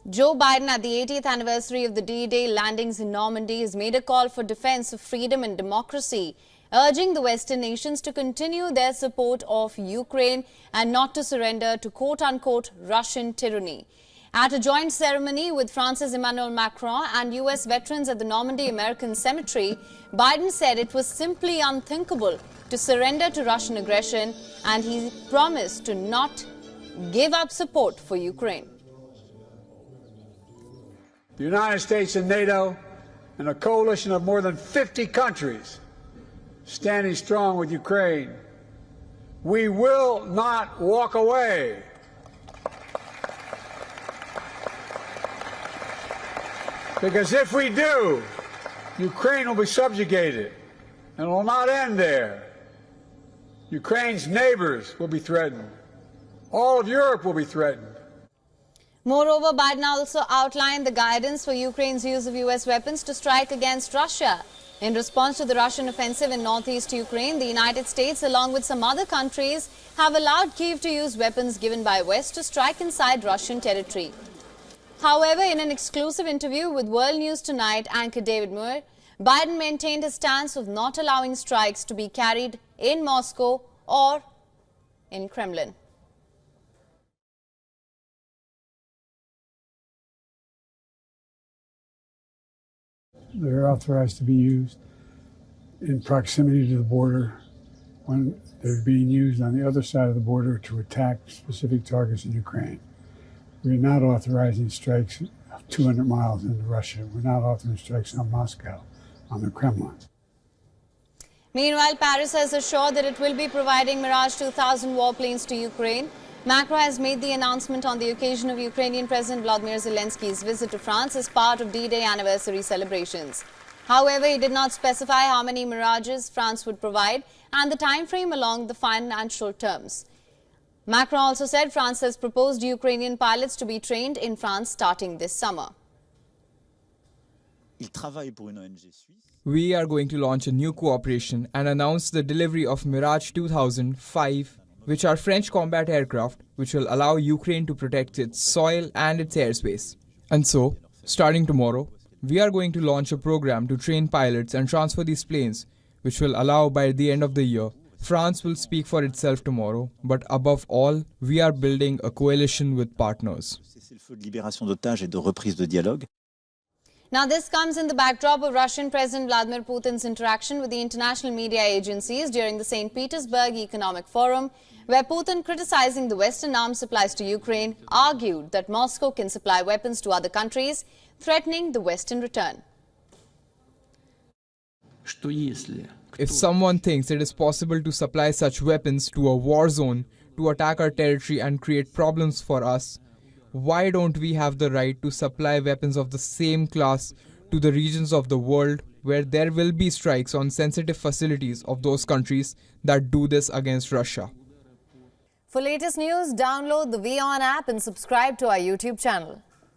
Joe Biden, at the 80th anniversary of the D-Day landings in Normandy, has made a call for defense of freedom and democracy, urging the Western nations to continue their support of Ukraine and not to surrender to quote-unquote Russian tyranny. At a joint ceremony with France's Emmanuel Macron and U.S. veterans at the Normandy American Cemetery, Biden said it was simply unthinkable to surrender to Russian aggression, and he promised to not give up support for Ukraine. The United States and NATO and a coalition of more than 50 countries standing strong with Ukraine. We will not walk away. Because if we do, Ukraine will be subjugated, and it will not end there. Ukraine's neighbors will be threatened. All of Europe will be threatened. Moreover, Biden also outlined the guidance for Ukraine's use of U.S. weapons to strike against Russia. In response to the Russian offensive in northeast Ukraine, the United States, along with some other countries, have allowed Kyiv to use weapons given by West to strike inside Russian territory. However, in an exclusive interview with World News Tonight anchor David Muir, Biden maintained his stance of not allowing strikes to be carried in Moscow or in Kremlin. They're authorized to be used in proximity to the border when they're being used on the other side of the border to attack specific targets in Ukraine. We're not authorizing strikes 200 miles into Russia. We're not authorizing strikes on Moscow, on the Kremlin. Meanwhile, Paris has assured that it will be providing Mirage 2000 warplanes to Ukraine. Macron has made the announcement on the occasion of Ukrainian President Vladimir Zelensky's visit to France as part of D-Day anniversary celebrations. However, he did not specify how many Mirages France would provide and the time frame along the financial terms. Macron also said France has proposed Ukrainian pilots to be trained in France starting this summer. We are going to launch a new cooperation and announce the delivery of Mirage 2005, which are French combat aircraft which will allow Ukraine to protect its soil and its airspace. And so, starting tomorrow, we are going to launch a program to train pilots and transfer these planes, which will allow by the end of the year. France will speak for itself tomorrow, but above all, we are building a coalition with partners. Now, this comes in the backdrop of Russian President Vladimir Putin's interaction with the international media agencies during the St. Petersburg Economic Forum, where Putin, criticizing the Western arms supplies to Ukraine, argued that Moscow can supply weapons to other countries, threatening the West in return. If someone thinks it is possible to supply such weapons to a war zone to attack our territory and create problems for us, why don't we have the right to supply weapons of the same class to the regions of the world where there will be strikes on sensitive facilities of those countries that do this against Russia? For latest news, download the WION app and subscribe to our YouTube channel.